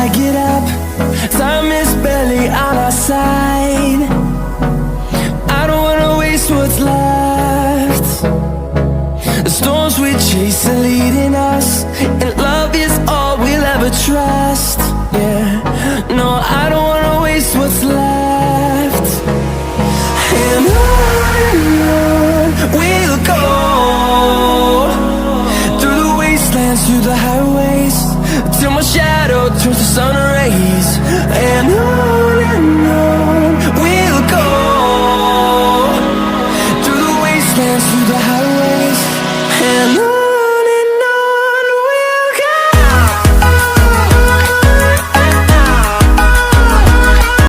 get up, time is barely on our side. I don't wanna waste what's left. The storms we chase are leading us, and love is all we'll ever trust. Yeah, no, I don't wanna waste what's left. And on we'll go, through the wastelands, through the highways, till my shadow turns to sun